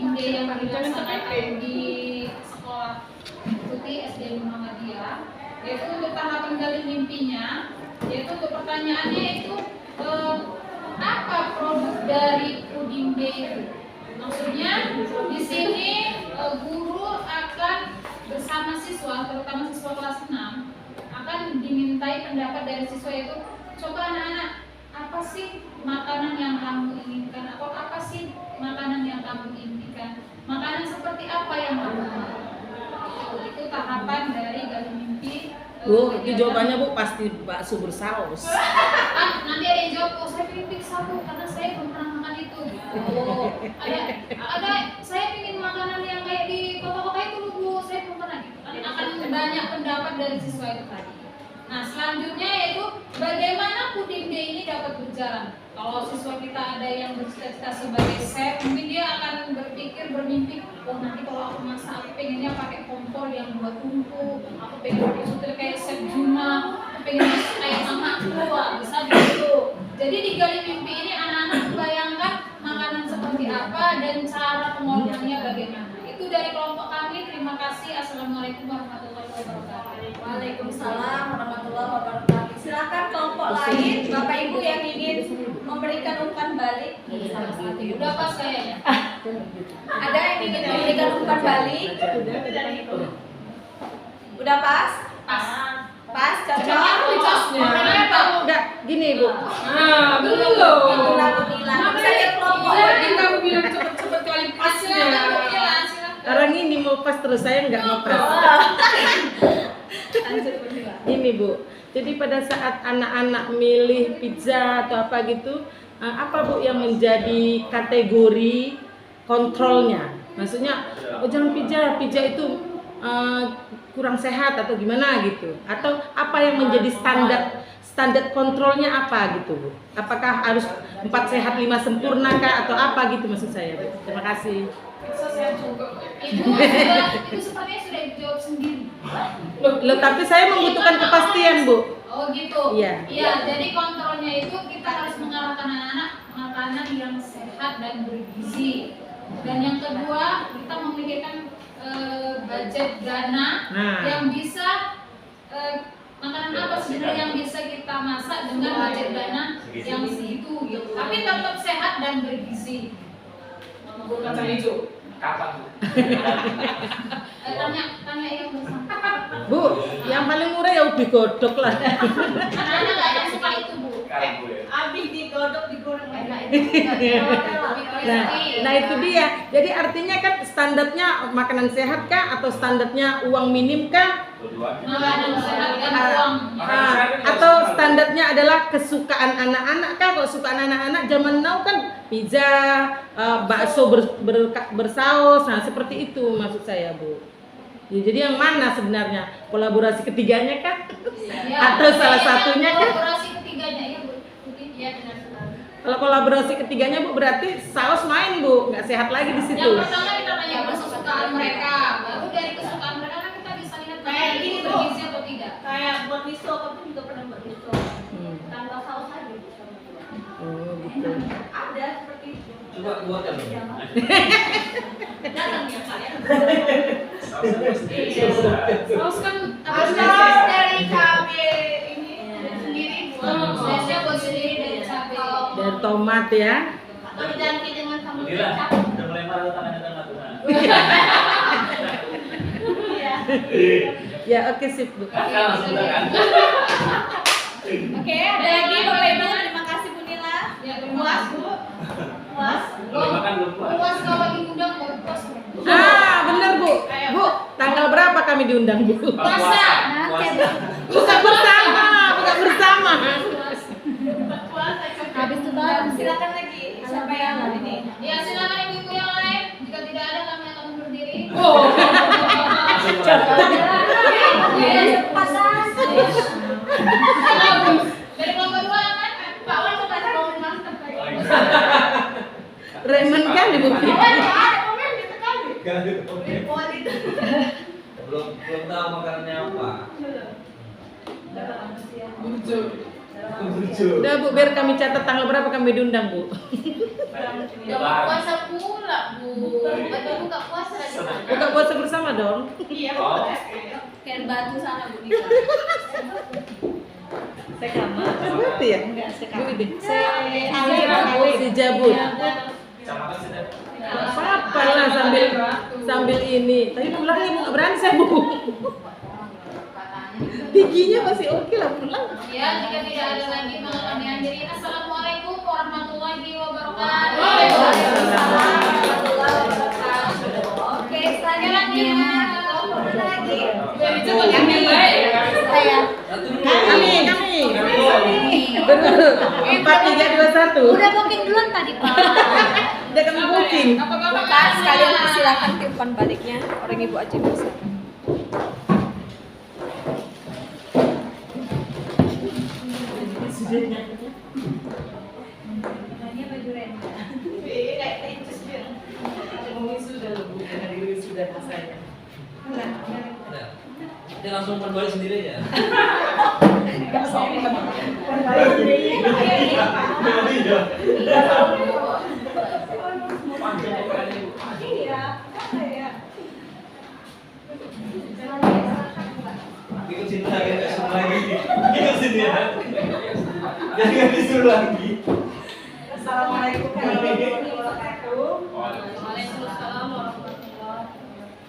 Game Day yang dilaksanakan di sekolah Putih SD Muhammadiyah, yaitu untuk tahapan gali mimpinya, yaitu untuk pertanyaannya itu apa produk dari Puding Day itu? Maksudnya di sini guru akan bersama siswa, terutama siswa kelas 6, akan dimintai pendapat dari siswa itu, coba anak-anak, apa sih makanan yang kamu inginkan, atau apa sih makanan yang kamu impikan, makanan seperti apa yang kamu mau. Itu tahapan dari gali mimpi. Bu, itu jawabannya Bu pasti bakso bersaus. Nanti ada yang jawab, oh saya pengen pizza Bu, karena saya belum pernah makan itu. Oh, ada saya pengen makanan yang kayak di kota-kota itu Bu, saya belum pernah gitu. Akan banyak pendapat dari siswa itu tadi. Nah, selanjutnya yaitu bagaimana Puding Day ini dapat berjalan. Kalau siswa kita ada yang bercita-cita sebagai chef, mungkin dia akan berpikir, bermimpi, oh nanti kalau aku masak, aku pengennya pakai kompor yang 2 tungku, aku pengen pakai sutil kayak chef Juma, aku pengen masak kayak mamaku, bisa gitu. Jadi di gali mimpi ini anak-anak bayangkan makanan seperti apa dan cara pengolahannya bagaimana. Itu dari kelompok kami. Terima kasih. Assalamualaikum warahmatullahi wabarakatuh. Waalaikumsalam warahmatullahi wabarakatuh. Silakan kelompok lain, Bapak Ibu yang ingin memberikan umpan balik. Udah pas kayaknya. Ada yang ingin memberikan umpan balik? Udah pas? Pas. Pas, cocok. Makanya apa? Enggak, gini Bu. Belum. Aku bilang, bisa lihat kelompok. Kamu bilang cepet-cepet kali pasnya. Orang ini mau pas terus, saya nggak mau pas. Ini Bu, jadi pada saat anak-anak milih pizza atau apa gitu, apa Bu yang menjadi kategori kontrolnya? Maksudnya, oh jangan pizza itu kurang sehat atau gimana gitu? Atau apa yang menjadi standar kontrolnya apa gitu Bu? Apakah harus 4 sehat 5 sempurna kah atau apa gitu maksud saya Bu? Terima kasih. Itu sepertinya sudah dijawab sendiri. Loh, tapi saya membutuhkan kepastian Bu. Oh gitu. Iya. Iya, jadi kontrolnya itu kita harus mengarahkan anak-anak makanan yang sehat dan bergizi. Dan yang kedua, kita memikirkan budget dana yang bisa makanan apa sebenarnya yang bisa kita masak dengan budget dana yang segitu gitu. Tapi tetap sehat dan bergizi. Kacang hijau. Kapan? Tanya yang bersama. Bu, yang paling murah ya ubi godok lah. Anak-anak nggak ada suka itu Bu. Abis digodok digoreng lagi. Nah itu dia. Jadi artinya kan standarnya makanan sehat kah atau standarnya uang minim kah? Makanan sehat dan uang. Atau standarnya adalah kesukaan anak-anak kah? Kalau sukaan anak-anak zaman now kan pizza, bakso bersaus, nah seperti itu maksud saya Bu. Ya, jadi yang mana sebenarnya? Kolaborasi ketiganya kah? Ya, Atau salah satunya kah? kolaborasi ketiganya ya Bu. Iya benar sekali. Kalau kolaborasi ketiganya Bu berarti saus main Bu, nggak sehat lagi di situ. Yang pertama kita tanya kesukaan mereka, baru dari kesukaan mereka kan kita bisa lihat Kayak gini, Bu. bergizi atau tidak. Kayak buat miso, kamu juga pernah buat miso. Tanpa saus aja bisa. Oh gitu. Ada seperti itu. Coba buat ya. Datang ya Pak ya. Saus kan Saus dari cabai ini sendiri buat. sausnya buat sendiri dari cabai. Dan tomat ya. Atau diganti dengan sambal Gila, kecap. udah mulai marah tangannya tengah tuh. Iya. Ya oke sip Bu. Kakak langsung kan. Oke, ada lagi Bapak Ibu. Terima kasih Bu Nila. Ya, terima Puas kasih. Bu. Puas. Boleh makan belum puas? Puas kalau lagi ngundang baru puas. Bener Bu. Bu, tanggal berapa kami diundang Bu? Puasa. Buka bersama, buka bersama. Puasa. Habis itu Silakan lagi. Siapa yang ini? Ya silakan ibu-ibu yang lain. Jika tidak ada kami akan undur diri. Dari kelompok 2 kan? Pak Wan suka ngomong mantap. Remen kan Ibu? Belum tahu makanannya apa. Udah Bu, biar kami catat tanggal berapa kami diundang Bu. Puasa pula Bu. buka puasa di sana. Buka puasa bersama dong. Iya, Oh. Kayak batu sana Bu Nisa. Berarti ya? Bu ini. Si Jabut. Kecamatan sudah. Apa lah sambil ini. Tapi pulangnya Bu nggak berani saya Bu. Giginya masih oke lah pulang. Ya, jika tidak ada lagi maka kami akhirin. Assalamualaikum warahmatullahi wabarakatuh. Oke, selanjutnya lagi. Kami Saya. Kami. Betul. 4, 3, 2, 1. Udah booking duluan tadi Pak. Udah kami booking. Bukan, sekalian silakan ke umpan baliknya. Orang ibu aja bisa. Dia langsung berbalik sendiri ya. Ikut sini lagi, disuruh lagi. Ikut sini ya. Jangan disuruh lagi. Assalamualaikum warahmatullahi wabarakatuh. Waalaikumsalam warahmatullahi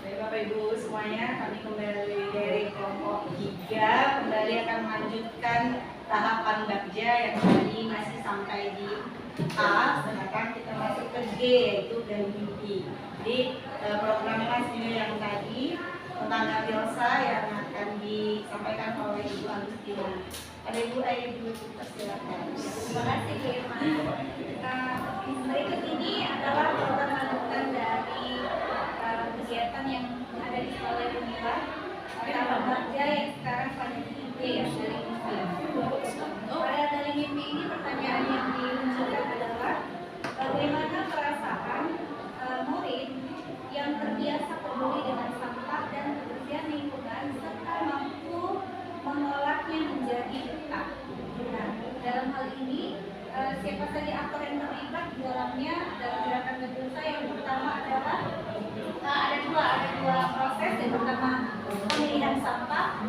Baik Bapak Ibu semuanya, kami kembali dari kelompok 3 kembali akan melanjutkan tahapan Bagja yang tadi masih sampai di A, sekarang kita masuk ke G yaitu dari mimpi. Jadi programnya masih yang tadi tentang Abiosa yang akan disampaikan oleh Ibu Agustina. Ada Ibu Ayu dulu, silakan. Terima kasih Bu Irma. Berikut ini adalah program lanjutan dari kegiatan yang ada di Sekolah Unila. Tahapan Bagja yang sekarang pada di IP ya, dari mimpi. Pada dari mimpi ini pertanyaan yang dimunculkan adalah bagaimana perasaan murid yang terbiasa peduli dengan sampah dan kebersihan lingkungan serta mampu mengolahnya menjadi berkah. Nah, dalam hal ini siapa saja aktor yang terlibat di dalamnya dalam gerakan Bagja yang pertama adalah ada dua proses. Yang pertama pemilihan sampah,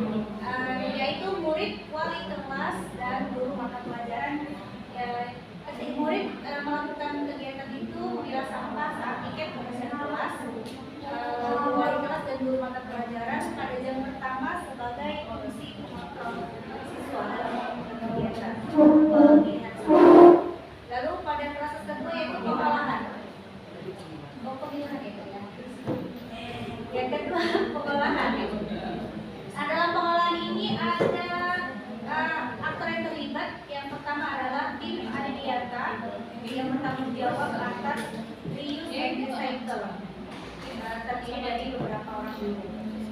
yaitu murid, wali kelas dan guru mata pelajaran. Ketika murid melakukan kegiatan itu memilah sampah saat tiket pemeriksaan kelas, wali kelas dan guru mata pelajaran pada jam pertama sebagai fungsi pengontrol siswa dalam melakukan kegiatan pemilihan sampah. Lalu pada proses kedua yaitu pengolahan. Pemilihan itu ya. Yang kedua pengolahan. Dalam pengolahan ini ada aktor yang terlibat. Yang pertama adalah tim Adidiata yang bertanggung jawab atas reuse and recycle. Terdiri dari beberapa orang.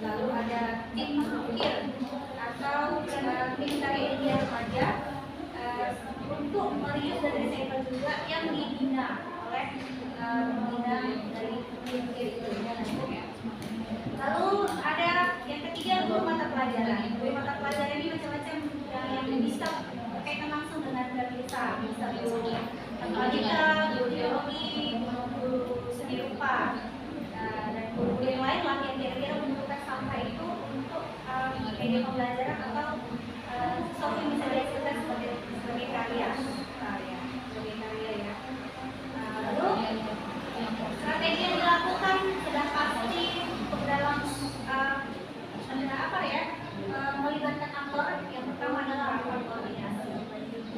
Lalu ada tim Ukir atau tim dari India remaja untuk reuse dan recycle juga yang dibina oleh pembina dari Ukir itu. Lalu ada yang ketiga guru mata pelajaran. Guru mata pelajaran ini macam-macam yang bisa berkaitan langsung dengan Bagja, bisa guru matematika, guru biologi, guru seni rupa, dan guru yang lain lah yang kira-kira menentukan sampah itu untuk media pembelajaran atau sesuatu yang bisa dihasilkan sebagai karya ya. Lalu strategi yang dilakukan sudah pasti dalam melibatkan aktor. Yang pertama adalah aktor koordinasi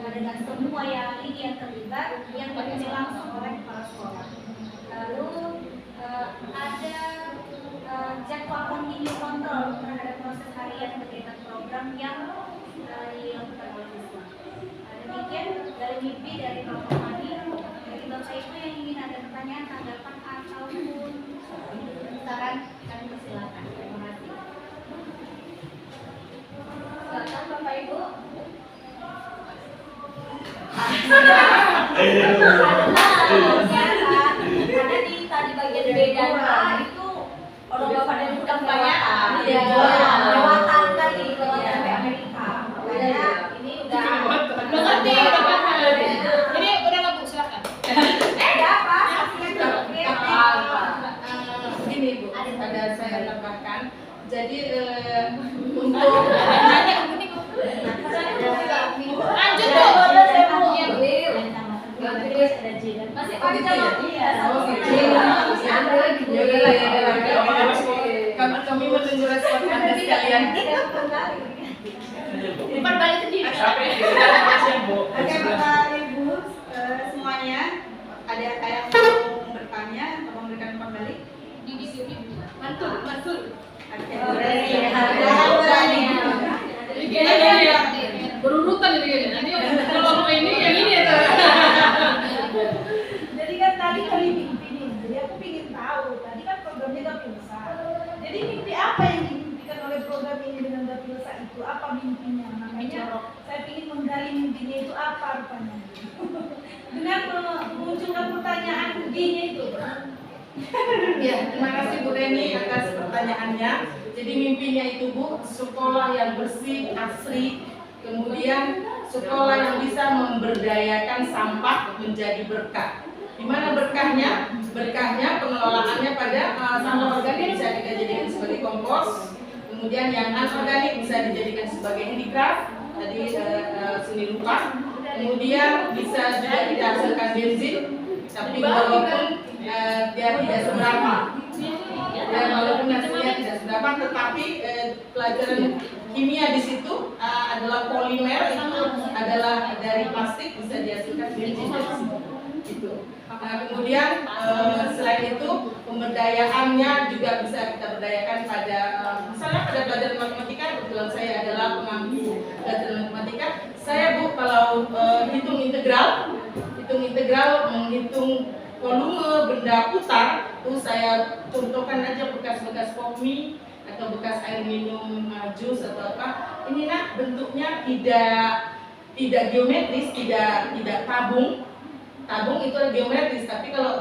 dengan semua lini yang terlibat yang dipimpin langsung oleh kepala sekolah. Lalu ada jadwal kontinu kontrol terhadap proses harian kegiatan program yang dilakukan oleh siswa. Demikian dari mimpi dari kelompok kami. Dari Bapak Ibu yang ingin ada pertanyaan, tanggapan ataupun saran, kami persilakan. Terima kasih. Silakan Bapak Ibu. Ada di tadi bagian beda itu orang bapak dan budak banyak. Iya. Lewatan kali, lewatan sampai Amerika. Makanya ini udah mengerti. Ini udah nggak Bu, silakan. apa? Jadi untuk Lanjut Bu. Iya Bu. Masih panjang Bu. Oh, gitu. Ya udah lah, ya udah lah. Kami menunggu respon Anda sekalian. Bukan balik sendiri. Sampai di Bu. Oke, Bapak Ibu semuanya, ada yang mau bertanya atau memberikan umpan balik? Mantul. Oke, Berani. Berurutan ini kayaknya. Nanti kalau ini yang ini ya. Jadi kan tadi kali mimpi nih, jadi aku ingin tahu. Tadi kan programnya Gapilsa. Jadi mimpi apa yang dimimpikan oleh program ini dengan Gapilsa itu? Apa mimpinya? Makanya saya ingin menggali mimpinya itu apa rupanya. Dengan memunculkan pertanyaan G-nya itu. Ya, terima kasih Bu Reni atas pertanyaannya. Jadi mimpinya itu Bu, sekolah yang bersih, asri, kemudian sekolah yang bisa memberdayakan sampah menjadi berkah. Di mana berkahnya? Berkahnya pengelolaannya pada sampah organik bisa kita jadikan sebagai kompos, kemudian yang anorganik bisa dijadikan sebagai handicraft, tadi seni rupa, kemudian bisa juga kita hasilkan bensin, tapi walaupun dia tidak seberapa, dan walaupun hasilnya tidak seberapa, tetapi pelajaran kimia di situ adalah polimer, itu adalah dari plastik, bisa dihasilkan bensin dari situ. Gitu. Nah, kemudian selain itu pemberdayaannya juga bisa kita berdayakan pada misalnya pada pelajaran matematika. Kebetulan saya adalah pengampu pelajaran matematika. Saya Bu kalau hitung integral, menghitung volume benda putar, itu saya contohkan aja bekas-bekas kopi atau bekas air minum jus atau apa. Ini nak bentuknya tidak geometris, tidak tabung. Tabung itu geometris, tapi kalau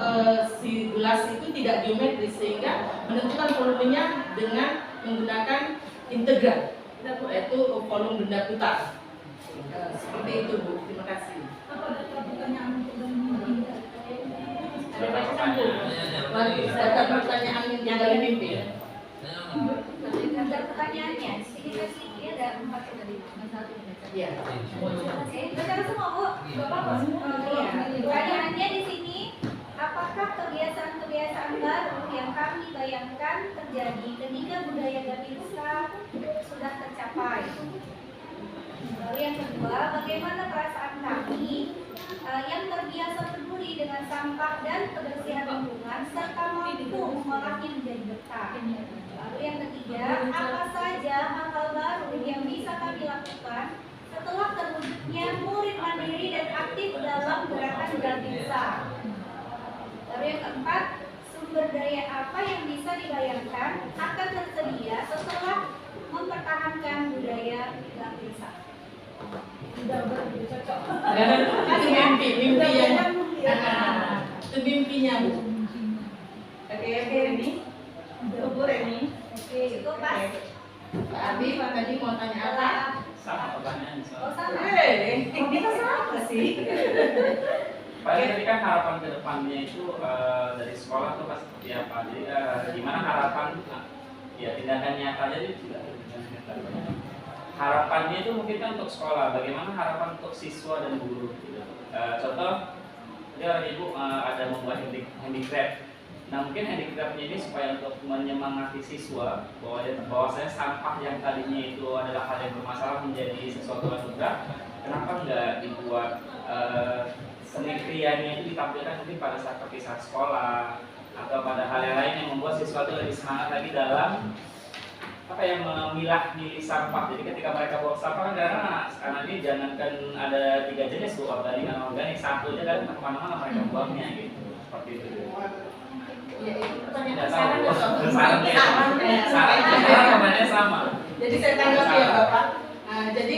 si gelas itu tidak geometris, sehingga menentukan volumenya dengan menggunakan integral, yaitu volume benda putar. Seperti itu Bu, terima kasih. Apa ada pertanyaan untuk mimpi? Ada macam Bu. Ada pertanyaan yang dari mimpi. Ada pertanyaannya. Di sini versi dia ada 4 tadi. Iya. Baca semua Bu. Bapak semua. Pertanyaannya di sini, apakah kebiasaan-kebiasaan baru yang kami bayangkan terjadi ketika budaya Gapilsa sudah tercapai? Lalu yang kedua, bagaimana perasaan kami yang terbiasa peduli dengan sampah dan kebersihan lingkungan serta mampu mengolahnya menjadi berkah? Lalu yang ketiga, apa saja hal-hal baru yang bisa kami lakukan setelah terwujudnya murid mandiri dan aktif dalam gerakan Gapilsa? Lalu yang keempat, sumber daya apa yang bisa dibayangkan akan tersedia setelah mempertahankan budaya Gapilsa? Udah cocok. Itu mimpi yang itu mimpinya Bu. Oke, Reni. Bu Reni. Oke, cukup Pak. Pak Abi, Pak tadi mau tanya apa? Sama pertanyaan Oh, sama. Kok bisa sama sih? Paling tadi kan harapan ke depannya itu dari sekolah tuh pas seperti apa? Jadi gimana harapan ya tindakan nyatanya itu juga harapannya itu mungkin kan untuk sekolah, bagaimana harapan untuk siswa dan guru gitu. Contoh, dia Ibu ada membuat handicraft. Nah mungkin handicraftnya ini supaya untuk menyemangati siswa bahwasanya sampah yang tadinya itu adalah hal yang bermasalah menjadi sesuatu yang mudah. Kenapa nggak dibuat seni krianya itu ditampilkan mungkin pada saat perpisahan sekolah atau pada hal yang lain yang membuat siswa itu lebih semangat lagi dalam apa yang memilah-milih sampah. Jadi ketika mereka buang sampah kan karena ini jangankan ada 3 jenis Bu, organik dan anorganik, satu aja kan kemana-mana mereka buangnya gitu, seperti itu. Ya itu pertanyaan Tidak saran tahu. atau Sarannya sama. Jadi saya tanggapi ya Bapak. Jadi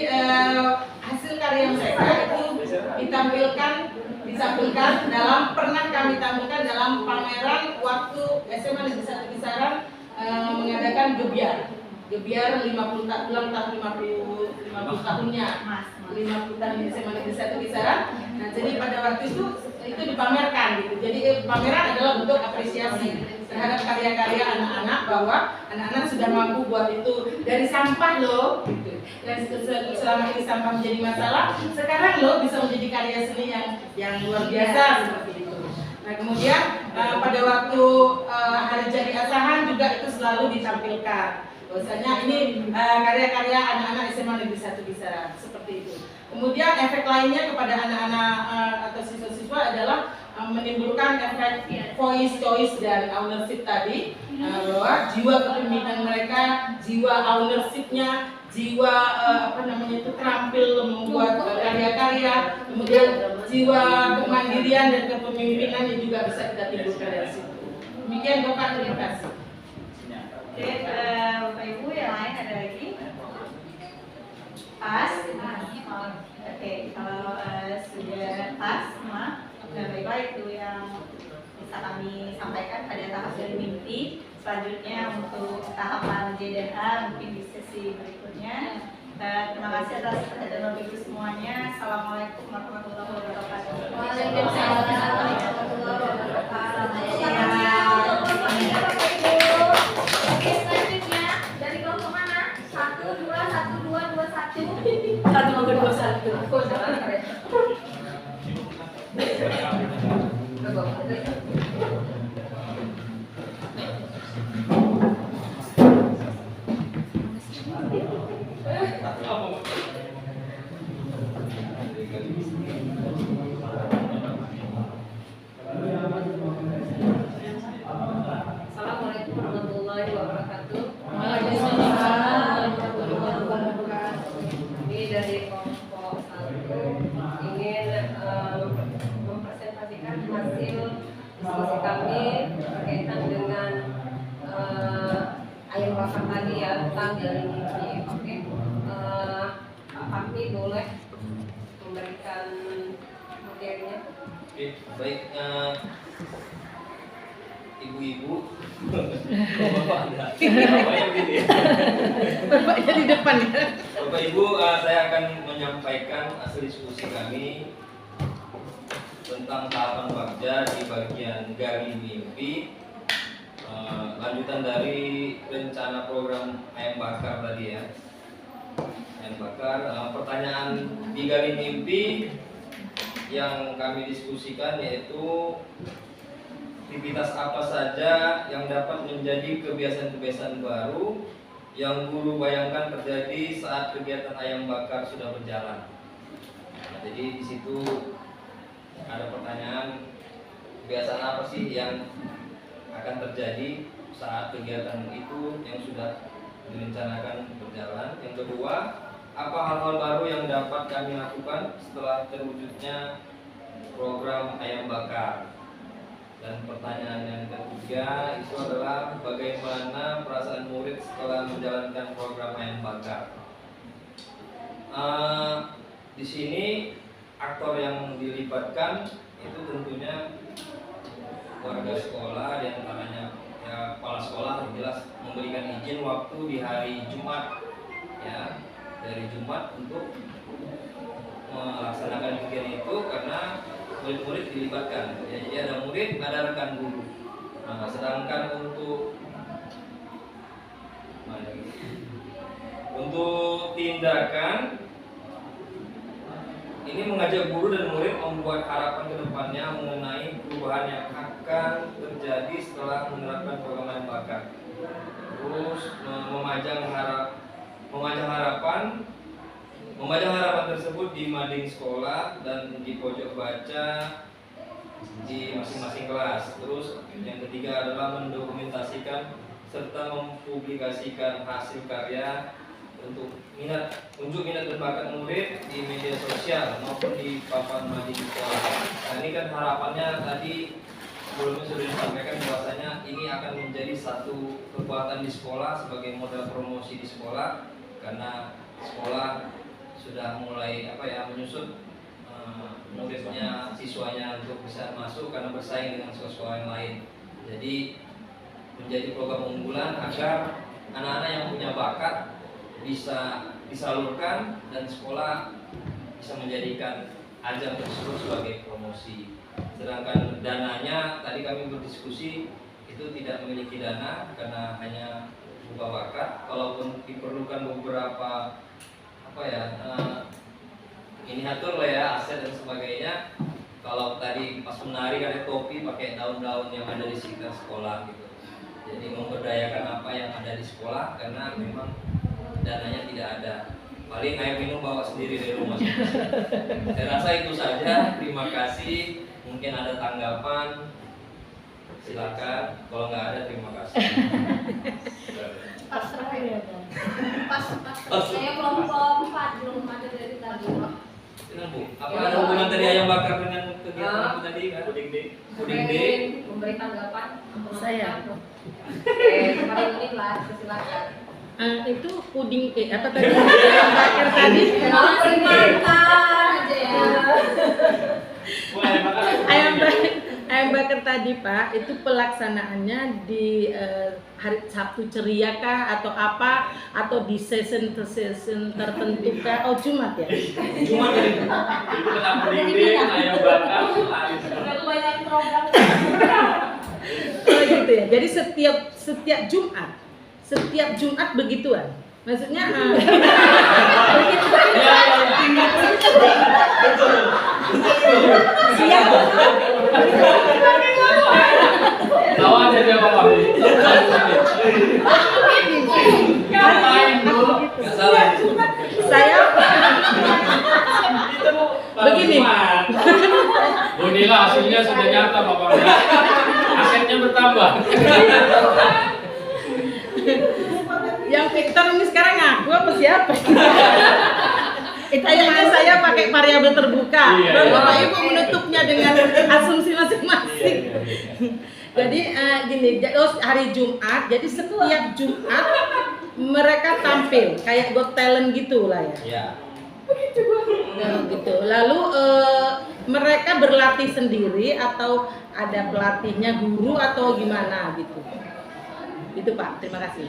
hasil karya mereka itu ditampilkan pernah kami tampilkan dalam pameran waktu SMA Negeri 1 Kisaran mengadakan Gebiar 50 tahunnya 50 tahun SMA Negeri 1 Kisaran. Nah jadi pada waktu itu itu dipamerkan gitu. Jadi pameran adalah bentuk apresiasi terhadap karya-karya anak-anak, bahwa anak-anak sudah mampu buat itu dari sampah loh gitu. Dan selama ini sampah menjadi masalah, sekarang loh bisa menjadi karya seni yang luar biasa seperti itu. Nah kemudian pada waktu hari jadi asahan juga itu selalu ditampilkan bahwasanya ini karya-karya anak-anak SMA Negeri 1 bisa seperti itu. Kemudian efek lainnya kepada anak-anak atau siswa-siswa adalah menimbulkan efek voice, choice, dan ownership tadi, bahwa jiwa kepemimpinan mereka, jiwa ownershipnya, jiwa terampil membuat karya-karya, kemudian jiwa kemandirian dan kepemimpinan yang juga bisa kita timbulkan dari situ. Demikian Bapak, terima kasih. Oke, Bapak Ibu yang lain ada lagi? Pas? Oke, kalau sudah pas semua, baiklah itu yang bisa kami sampaikan pada tahap dari mimpi. Selanjutnya untuk tahapan J dan A mungkin di sesi berikutnya. Terima kasih atas perhatian Bapak Ibu semuanya. Assalamualaikum warahmatullahi wabarakatuh. Waalaikumsalam warahmatullahi wabarakatuh. Oke, selanjutnya dari kelompok mana? 1, 2, 1, 2, 2, 1. 1, 2, Assalamualaikum warahmatullahi wabarakatuh. Ini dari kelompok 1 ingin mempresentasikan hasil diskusi kami berkaitan dengan ayam bakar tadi ya, tentang dari mimpi. Oke, Pak Fahmi boleh memberikan materinya. Oke, baik. Ibu-ibu, Bapaknya di depan ya. Bapak Ibu, saya akan menyampaikan hasil diskusi kami tentang tahapan Bagja di bagian gali mimpi, lanjutan dari rencana program ayam bakar tadi ya. Ayam bakar, pertanyaan di gali mimpi yang kami diskusikan yaitu aktivitas apa saja yang dapat menjadi kebiasaan-kebiasaan baru yang guru bayangkan terjadi saat kegiatan ayam bakar sudah berjalan. Nah, jadi di situ ada pertanyaan, kebiasaan apa sih yang akan terjadi saat kegiatan itu yang sudah direncanakan berjalan. Yang kedua, apa hal-hal baru yang dapat kami lakukan setelah terwujudnya program ayam bakar. Dan pertanyaan yang ketiga itu adalah bagaimana perasaan murid setelah menjalankan program ayam bakar. Di sini aktor yang dilibatkan itu tentunya warga sekolah, diantaranya ya, kepala sekolah jelas memberikan izin waktu di hari Jumat ya, dari Jumat untuk melaksanakan kegiatan itu karena murid-murid dilibatkan ya, jadi ada murid, ada rekan guru. Nah, sedangkan untuk tindakan ini mengajak guru dan murid membuat harapan ke depannya mengenai perubahan yang akan terjadi setelah menerapkan program ayam bakar. Terus memajang harapan tersebut di mading sekolah dan di pojok baca di masing-masing kelas. Terus yang ketiga adalah mendokumentasikan serta mempublikasikan hasil karya untuk minat dan bakat murid di media sosial maupun di papan mading sekolah. Nah, ini kan harapannya tadi sebelumnya sudah disampaikan bahwasanya ini akan menjadi satu kekuatan di sekolah sebagai modal promosi di sekolah, karena sekolah sudah mulai menyusut muridnya, siswanya untuk bisa masuk karena bersaing dengan sekolah yang lain. Jadi menjadi program unggulan agar anak-anak yang punya bakat bisa disalurkan dan sekolah bisa menjadikan ajang tersebut sebagai promosi. Sedangkan dananya tadi kami berdiskusi itu tidak memiliki dana karena hanya buka bakat. Kalaupun diperlukan beberapa miniatur lah ya, aset dan sebagainya. Kalau tadi pas menari ada topi pakai daun-daun yang ada di sekitar sekolah gitu. Jadi memberdayakan apa yang ada di sekolah karena memang dananya tidak ada. Paling air minum bawa sendiri dari rumah. Saya rasa itu saja. Terima kasih. Mungkin ada tanggapan. Silakan. Kalau nggak ada, terima kasih. Pas saya kelompok 4 belum ada dari tadi. Silakan Bu. Apa ada hubungan tadi ayam bakar dengan kegiatan aku tadi kan? Puding ding. Memberi tanggapan. Saya. Kemarin ini lah, silakan. Itu puding apa tadi? Ayam bakar tadi. Makan aja ya. Ayam bakar tadi Pak, itu pelaksanaannya di hari Sabtu ceria kah atau apa, atau di season tertentu kah? Oh Jumat ya? Cuma dari Itu kenapa dinding, ayam bakar, lari. Banyak program. Oh gitu ya. Jadi setiap Jumat begituan. Maksudnya siap. Tahu aja dia apa? Ngapain Bu? nggak salah. Saya begini. Bu Nila hasilnya sudah nyata Bapak. Asetnya bertambah. Yang Victor ini sekarang ngaku apa siapa? Itu hanya saya pakai variabel terbuka. Iya, Dan iya. Bapak Ibu menutupnya dengan asumsi masing-masing. Jadi gini, hari Jumat, jadi setiap Jumat mereka tampil kayak Got Talent gitu lah ya. Ya. Nah, gitu. Lalu mereka berlatih sendiri atau ada pelatihnya, guru atau gimana gitu. Itu Pak, terima kasih.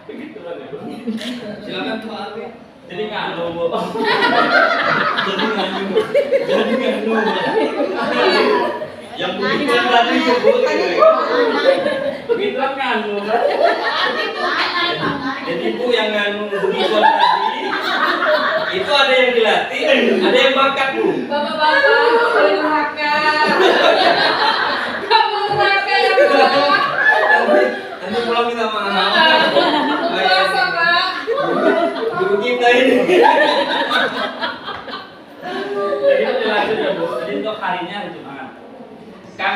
Begitulah ya Bu. Silakan Pak Arfi. Jadi nganu Bu. Jadi nganu. Yang begitu tadi itu Bu. Begitulah nganu. Jadi Bu yang nganu begitu tadi. Itu ada yang dilatih, ada yang bakat Bu. Bapak-bapak, boleh neraka. Kamu neraka ya Pak. Nanti pulang minta maaf. Puasa Pak. Guru kita ini. Jadi itu jelasin ya Bu. Jadi untuk harinya hari Jumat. Kan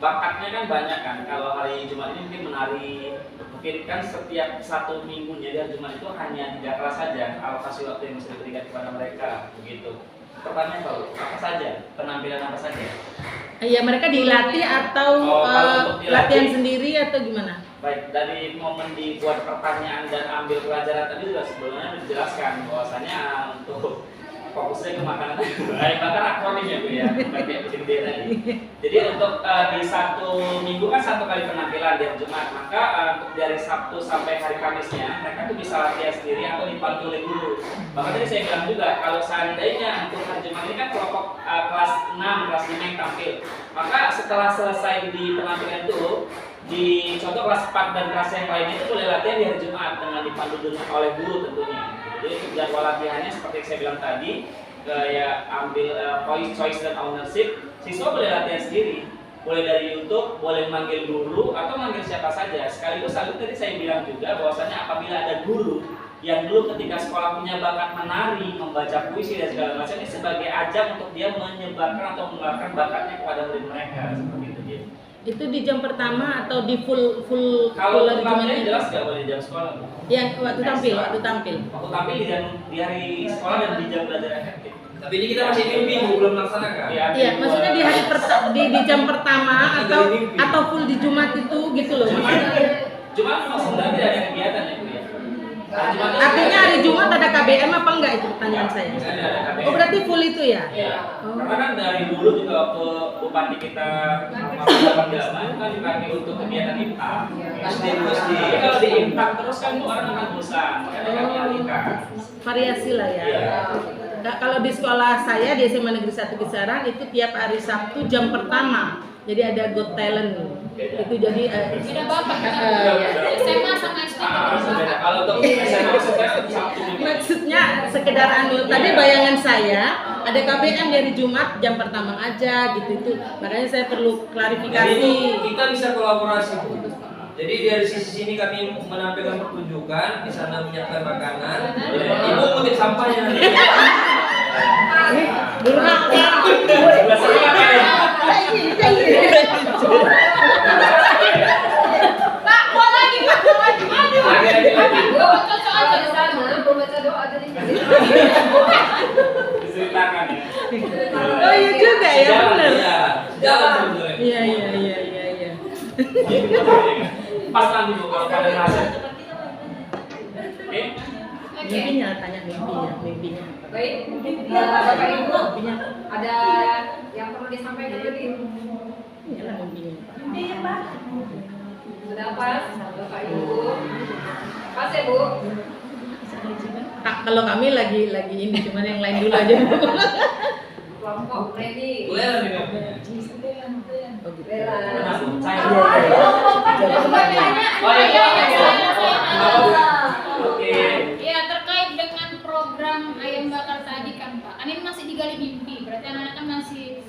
bakatnya kan banyak kan. Kalau hari Jumat ini mungkin menari. Mungkin kan setiap satu minggunya di hari Jumat itu hanya 3 kelas saja alokasi waktu yang mesti diberikan kepada mereka begitu. Pertanyaan Pak, apa saja? Penampilan apa saja? Ya mereka dilatih atau kalau untuk dilatih, latihan sendiri atau gimana? Baik, dari momen dibuat pertanyaan dan ambil pelajaran tadi juga sebelumnya dijelaskan bahwasanya untuk fokusnya ke makanan ayam bakar akronim ya Bu ya, pakai puding D tadi. Jadi untuk di satu minggu kan 1 kali penampilan di hari Jumat, maka untuk dari Sabtu sampai hari Kamisnya mereka tuh bisa latihan sendiri atau dipandu oleh guru. Bahkan tadi saya bilang juga kalau seandainya untuk hari Jumat ini kan kelompok kelas 6, kelas 5 yang tampil, maka setelah selesai di penampilan itu di contoh kelas 4 dan kelas yang lainnya itu boleh latihan di hari Jumat dengan dipandu oleh guru tentunya. Jadi jadwal latihannya seperti yang saya bilang tadi, kayak ambil choice dan ownership, siswa boleh latihan sendiri, boleh dari YouTube, boleh manggil guru atau manggil siapa saja. Sekaligus tadi saya bilang juga bahwasanya apabila ada guru yang dulu ketika sekolah punya bakat menari, membaca puisi dan segala macam, ini sebagai ajang untuk dia menyebarkan atau mengeluarkan bakatnya kepada murid mereka seperti itu dia. Itu di jam pertama atau di full Kalau hari tampilnya Jumatnya? jelas nggak boleh di jam sekolah. Bu. Ya waktu tampil. Waktu tampil di hari sekolah dan di jam belajar efektif. Tapi ini kita masih mimpi Bu, belum laksanakan. Iya, maksudnya di hari di jam pertama atau full di Jumat itu gitu loh. Cuma memang sebenarnya tidak ada kegiatan ya Bu ya. Artinya hari Jumat ada KBM apa enggak itu pertanyaan saya? Ada KBM. Oh berarti full itu ya? Iya. Karena kan dari dulu juga waktu bupati kita Mas kan dipakai untuk kegiatan imtak. SD. Jadi kalau di imtak terus kan orang akan bosan, makanya kami alihkan. Variasi lah ya. Iya. kalau di sekolah saya di SMA Negeri 1 Kisaran itu tiap hari Sabtu jam pertama. Jadi ada Got Talent. Itu jadi Beda bapak kan? ya. SMA sama SD beda. Kalau untuk SMA maksudnya Sabtu Minggu. Maksudnya sekedar tadi bayangan saya ada KBM dari Jumat jam pertama aja gitu itu. Makanya saya perlu Jadi klarifikasi. kita bisa kolaborasi, Bu. Jadi dari sisi sini kami menampilkan pertunjukan, di sana menyiapkan makanan. Ibu ngutip sampahnya. Sebelah sini apa ya? Pak, mau lagi, Pak, mau lagi. Aduh. Lagi. Cocok aja Di sana membaca doa jadi Diceritakan ya. Oh iya juga ya benar. Iya, jalan sebetulnya. Iya. Pas nanti Bu kalau kalian hasil. Oke. Oke. Mimpinya tanya mimpinya. baik. Bapak Ibu Mimpinya. ada yang perlu disampaikan lagi? Inilah mimpinya. Iya, Pak. Sudah pas, Bapak Ibu. Pas ya Bu. Kak, kalau kami lagi ini cuman yang lain dulu aja. Kelompok ready. Boleh nih, Bu. Oh gitu. Bella. Oh iya. Oke. Ya, terkait dengan program ayam bakar tadi kan Pak, kan ini masih digali mimpi, berarti anak-anak kan masih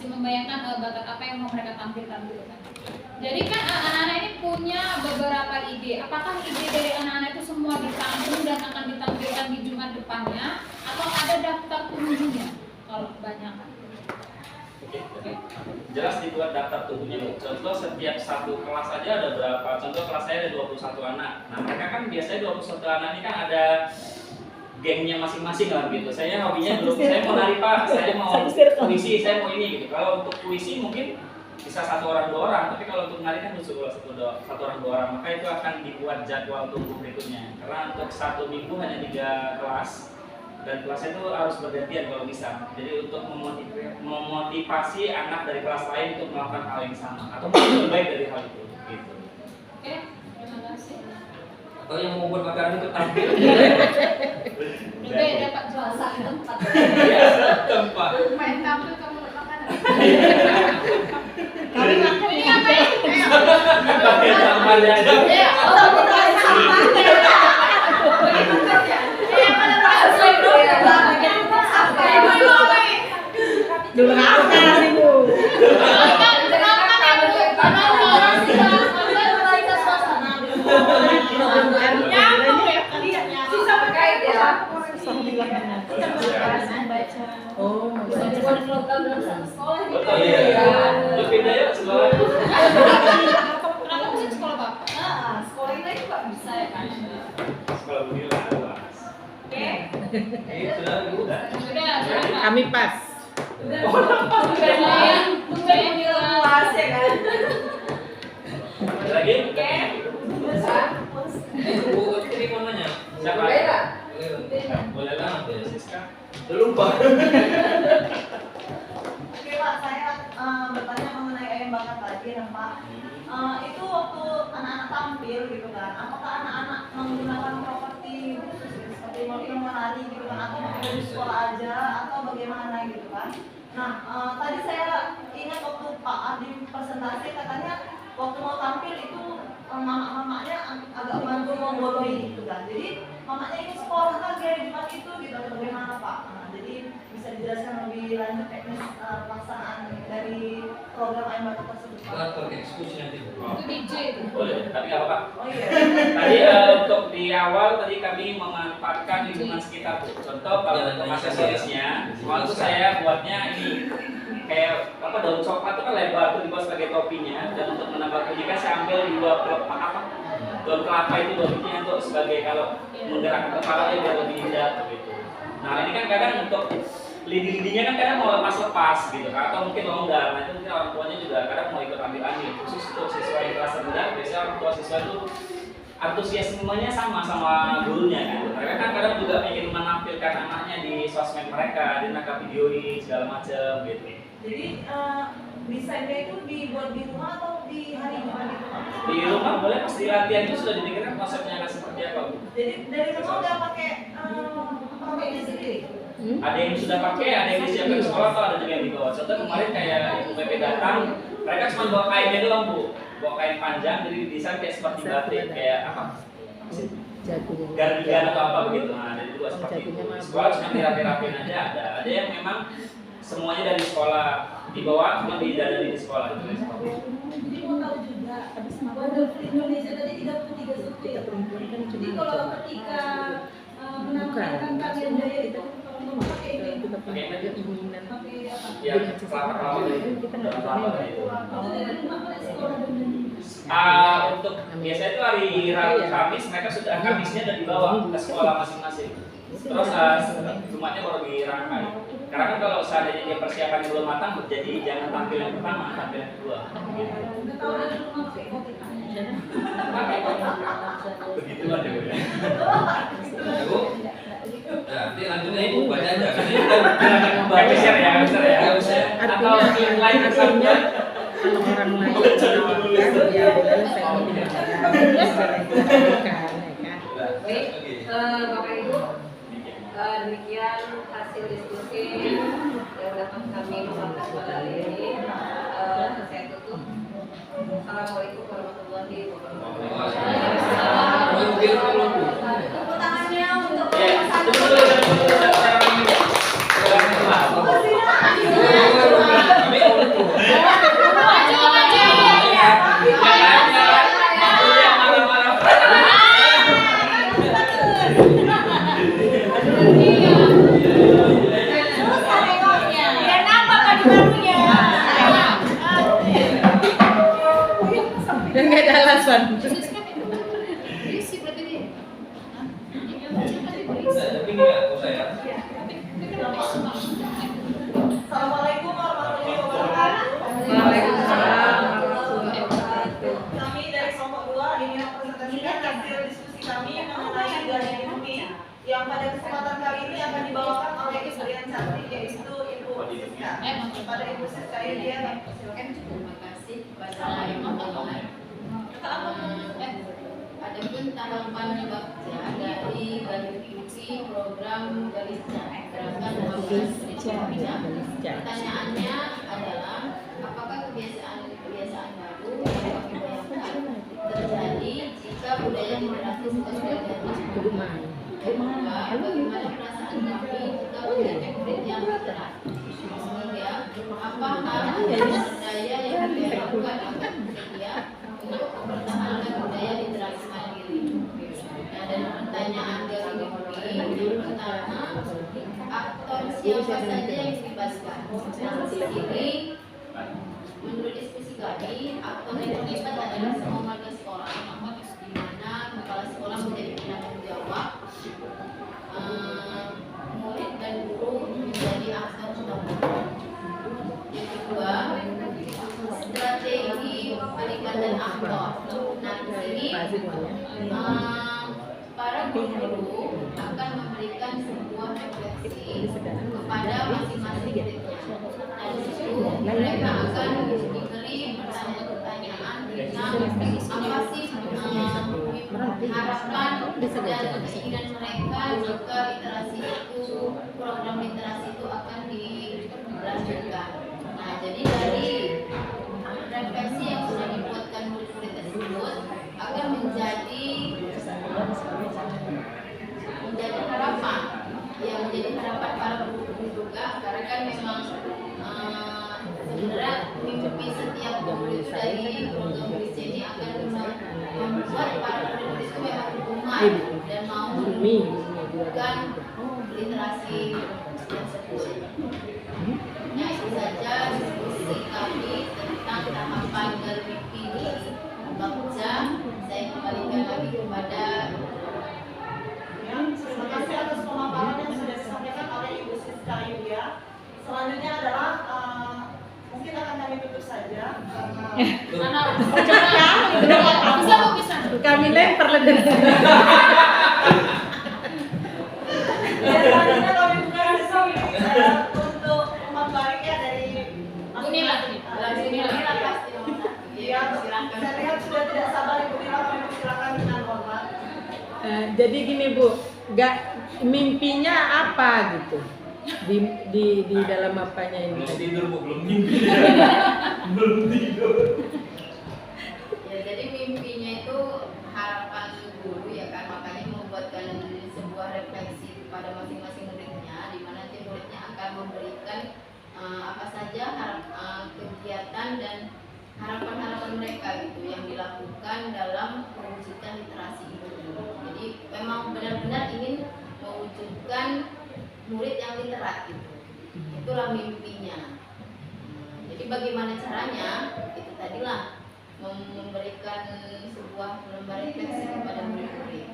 membayangkan bakat apa yang mau mereka tampilkan dulu kan. Jadi kan anak-anak ini punya beberapa ide. Apakah ide dari anak-anak itu semua ditampung dan akan ditampilkan di Jumat depannya, atau ada daftar pengunjungnya? Kalau banyak. Oke. Jelas dibuat daftar tunggunya Bu. Contoh setiap satu kelas aja ada berapa? Contoh kelas saya ada 21 anak. Nah mereka kan biasanya 21 anak ini kan ada gengnya masing-masing lah gitu. Saya hobinya dulu, saya mau nari Pak, saya mau puisi, saya mau ini gitu. Kalau untuk puisi mungkin bisa 1 orang 2 orang, tapi kalau untuk nari kan butuh 1 orang 2 orang. Maka itu akan dibuat jadwal tunggu berikutnya. Karena untuk 1 minggu hanya 3 kelas. Dan kelasnya itu harus bergantian kalau bisa. Jadi untuk memotivasi anak dari kelas lain untuk melakukan hal yang sama atau lebih baik dari hal itu. Gitu. Oke, terima kasih. Atau yang mau buat makanan itu tampil. Beda Pak jual tempat. Iya, tempat. main tampil kamu makan. Kami makan Ini apa ya? Pakai sampahnya aja. Ya, dulu makan Ibu. Terkait ya. Oh, Betul ya. Yuk pindah yuk sekolah. Kenapa mesti sekolah Bapak? Sekolah ini juga bisa ya kan? Sekolah begini lah luas. Oke. Sudah, Bu. Sudah, Kami pas. Luas ya kan? Ada lagi? Oke. Bu, ini mau nanya. Siapa? Bella. Boleh lah, Siska. Belum, Pak. Oke Pak, saya bertanya mengenai ayam bakar tadi ya Pak. Itu waktu anak-anak tampil gitu kan, apakah anak-anak menggunakan properti khusus gitu, seperti film menari gitu kan, atau dari sekolah aja atau bagaimana gitu kan? Nah, tadi saya ingat waktu Pak Ardi presentasi katanya waktu mau tampil itu mama-mamanya agak bantu membodohi gitu kan. Jadi mamanya ini sekolah kaget di tempat itu gitu, bagaimana Pak? Nah, jadi bisa dijelaskan lebih lanjut teknis pelaksanaan dari program ayam bakar tersebut Pak? Atau eksekusi nanti, Bu. itu DJ itu. Boleh, tapi nggak apa-apa. Oh iya. Tadi untuk di awal tadi kami memanfaatkan lingkungan sekitar Bu. Contoh kalau untuk aksesorisnya, waktu saya buatnya ini kayak apa daun coklat itu kan lebar tuh dibuat sebagai topinya, dan untuk menambah keunikan saya ambil 2 daun kelapa itu daun bijinya untuk sebagai kalau menggerakkan kepala biar lebih indah begitu. Nah ini kan kadang untuk lidi-lidinya kan kadang mau lepas gitu kan, atau mungkin longgar. Nah itu mungkin orang tuanya juga kadang mau ikut ambil khusus untuk siswa yang kelas rendah. Biasanya orang tua siswa itu antusiasmenya sama gurunya kan. Mereka kan kadang juga ingin menampilkan anaknya di sosmed mereka, di nakal videoin segala macam gitu. Jadi desainnya itu dibuat di rumah atau di hari Jumat gitu Pak? Di rumah boleh, pas di latihan itu sudah dipikirkan konsepnya akan seperti apa Bu. Jadi dari rumah udah pakai properti sendiri? Ada yang sudah pakai, ada yang disiapkan di sekolah atau ada juga yang dibawa. Contoh kemarin kayak Ibu PP datang, mereka cuma bawa kainnya doang Bu, bawa kain panjang jadi desain kayak seperti batik, kayak apa? Gardigan atau apa begitu. Nah, dari dua seperti itu. Sekolah cuma dirapi-rapin aja. Ada yang memang semuanya dari sekolah dibawa, cuma didadari di sekolah gitu. Jadi mau tahu juga, Wonderful Indonesia tadi 33 suku ya. Jadi kalau ketika menampilkan tarian daya itu kalau pakai itu pakai apa? Ya, kelapa-kelapa itu. Kita nggak bisa main. Itu dari rumah pada sekolah dan Untuk biasanya itu hari Rabu Kamis mereka sudah Kamisnya udah dibawa ke sekolah masing-masing. Terus Jumatnya baru dirangkai. Karena kan kalau seandainya dia persiapan belum matang, jadi jangan tampil yang pertama, tampil yang kedua. udah tahu dari rumah pakai kopi. Begitu aja Bu. Ya, Bu. Nah, nanti lanjutnya Ibu baca aja. Kan ini udah Nggak bisa ya, nggak bisa ya. Nggak usah. Atau yang lain Artinya kalau orang lain menawarkan, ya boleh saya mendengarkan, ya kan? Baik, Bapak Ibu, demikian hasil diskusi yang dapat kami sampaikan pada hari ini. Saya tutup. Assalamualaikum warahmatullahi wabarakatuh. Tepuk tangannya untuk Biar nambah baju barunya. Dan nggak ada alasan. Berisi berarti dia. Tapi nggak usah ya. Assalamualaikum warahmatullahi wabarakatuh. Waalaikumsalam. Kami dari kelompok 2 ini mempresentasikan hasil diskusi kami mengenai gaya mimpi yang pada kesempatan kali ini akan dibawakan oleh Ibu yang cantik yaitu Ibu Siska. Pada Ibu Siska ini dia silakan. Terima kasih kepada teman-teman. Adapun tahapan Bagja dari Garis Mimpi program Garis Gerakan 15 Pertanyaannya adalah apakah kebiasaan baru yang dibayangkan terjadi jika budaya literasi sudah ganti? Kedua, bagaimana perasaan kami jika budaya murid yang literat? Ketiga, apa hal budaya yang dilakukan agar bersedia untuk mempertahankan budaya literasi mandiri? Nah, dan pertanyaan dari Mimpi pertama, aktor siapa saja yang dilibatkan? Nah, di sini menurut diskusi kami, aktor yang terlibat adalah semua warga sekolah, di mana kepala sekolah menjadi penanggung jawab, murid dan guru menjadi aktor utama. Yang kedua, strategi peningkatan aktor. Nah, di sini para guru akan memberikan sebuah refleksi kepada masing-masing muridnya. Nah, di situ mereka akan diberi pertanyaan-pertanyaan tentang apa sih harapan dan keinginan mereka jika literasi itu, program literasi itu akan dilanjutkan. Nah, jadi dari refleksi yang sudah dibuatkan murid-murid tersebut akan menjadi harapan, yang menjadi harapan para guru juga, karena kan memang sebenarnya mimpi setiap guru itu dari program Garis ini akan membuat para murid itu memang bergumar dan mau melakukan literasi tersebut. Nah, itu saja diskusi kami tentang tahapan Garis ini. Bagja, saya kembalikan lagi kepada Terima kasih atas pemaparan yang sudah disampaikan oleh Ibu Siska Yulia. Selanjutnya adalah mungkin akan kami tutup saja karena Bisa. Kami lempar leden. selanjutnya kami buka diskusi untuk umat baik ya dari Unila pasti. ya, saya lihat sudah tidak sabar Ibu Nila, kami persilakan dengan hormat. Jadi gini Bu, mimpinya apa gitu? di dalam apanya ini? Belum tidur Bu, belum mimpi. Belum tidur. Ya, jadi mimpinya itu harapan guru ya kan, makanya membuatkan sebuah refleksi kepada masing-masing muridnya, di mana nanti muridnya akan memberikan apa saja kegiatan dan harapan-harapan mereka gitu yang dilakukan dalam mewujudkan literasi itu. Jadi memang benar-benar ingin mewujudkan murid yang literat gitu. Itulah mimpinya. Jadi bagaimana caranya? Itu tadilah memberikan sebuah lembar refleksi kepada murid-murid.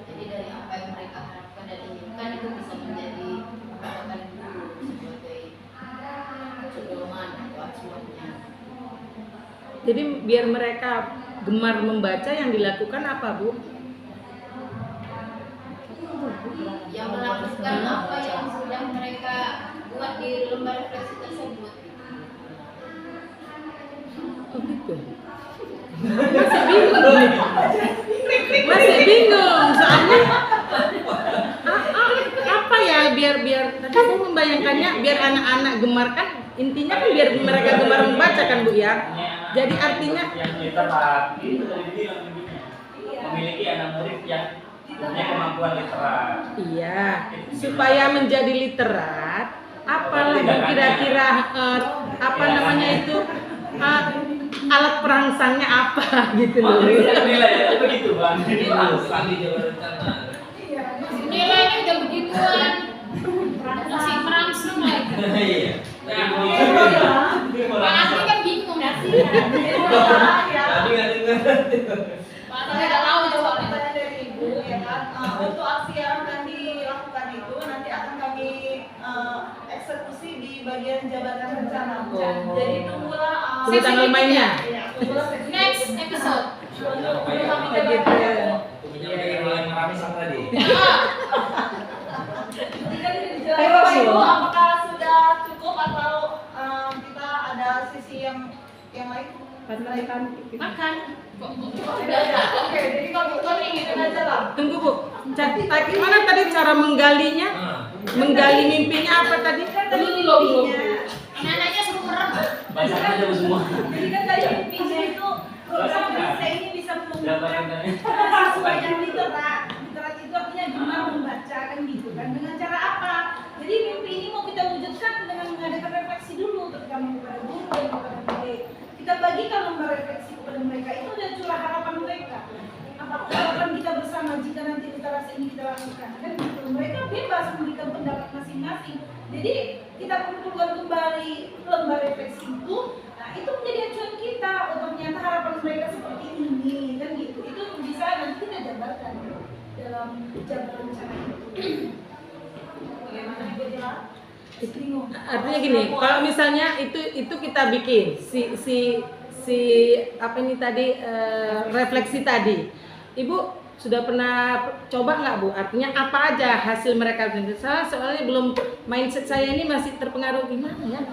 Jadi dari apa yang mereka harapkan dan inginkan itu bisa menjadi patokan guru sebagai pedoman atau acuannya. Jadi biar mereka gemar membaca yang dilakukan apa Bu? Yang melakukan apa yang sudah mereka buat di lembar refleksi tersebut. Oh gitu. Masih bingung soalnya apa ya biar tadi saya membayangkannya biar anak-anak gemar kan intinya kan biar mereka gemar membaca kan Bu ya. Jadi artinya yang literat itu tadi bilang intinya. Memiliki anak murid yang punya kemampuan literat. iya supaya menjadi literat apalah Bu kira-kira apa namanya itu alat perangsangnya apa gitu loh. Nilai ya begitu Bang. Langsung di Jawa Rencana. Nilainya udah begituan. Masih merangsang lagi. Iya. Pak Asli kan bingung. Tadi nggak dengar. Pak Asli nggak tahu soalnya. Pertanyaan dari Ibu ya kan, untuk aksi yang akan dilakukan itu nanti akan kami eksekusi di bagian jabatan rencana. Jadi tunggulah Tunggu tanggal mainnya. Iya, tunggulah Next episode. Tunggu kami jabatan. Punya yang ramisan tadi. Jika tidak dijelaskan Bapak Ibu, apakah sudah cukup atau kita ada sisi yang lain? Makan. Oke, jadi kalau gitu ingin aja lah. Tunggu Bu. Gimana tadi cara menggalinya? Menggali mimpinya apa tadi? Belum. Anak-anaknya suruh merem. Bacakan aja Bu semua. Jadi kan tadi mimpinya itu program Indonesia ini bisa mengembangkan siswa yang literat. Literat itu artinya gemar membaca kan gitu kan. Dengan cara apa? Jadi mimpi ini mau kita wujudkan dengan mengadakan refleksi dulu terutama kepada guru dan kepada murid. Kita bagikan lembar refleksi kepada mereka itu dan curah harapan mereka. Apa harapan kita bersama jika nanti literasi ini kita lakukan? Kan gitu. Mereka bebas memberikan pendapat masing-masing. Jadi kita kumpulkan kembali lembar refleksi itu. Nah itu menjadi acuan kita. Oh ternyata harapan mereka seperti ini kan gitu. Itu bisa nanti kita jabarkan dalam jabatan rencana itu. Bagaimana Ibu Jela? Bingung. Artinya gini, kalau misalnya itu kita bikin si apa ini tadi refleksi tadi, Ibu sudah pernah coba nggak Bu? Artinya apa aja hasil mereka? Soalnya belum mindset saya ini masih terpengaruh gimana ya?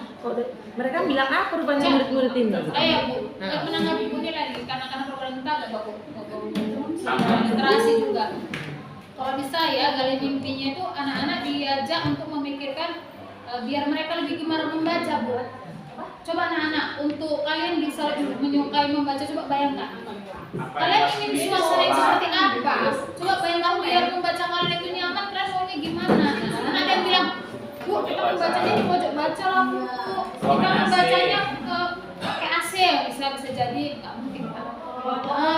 Mereka bilang apa rupanya murid-murid ini? Ayo Bu, menanggapi Bu ini lagi karena program kita agak bagus. Literasi juga. Kalau bisa ya gali mimpinya itu anak-anak diajak untuk memikirkan biar mereka lebih gemar membaca Bu. Coba anak-anak untuk kalian bisa menyukai membaca, coba bayangkan. Kalian ingin suasana yang seperti apa? Coba bayangkan biar membaca kalian itu nyaman, kalian maunya gimana? Karena ada yang bilang, Bu kita membacanya di pojok baca lah Bu. Kita membacanya pakai AC bisa jadi nggak mungkin kan?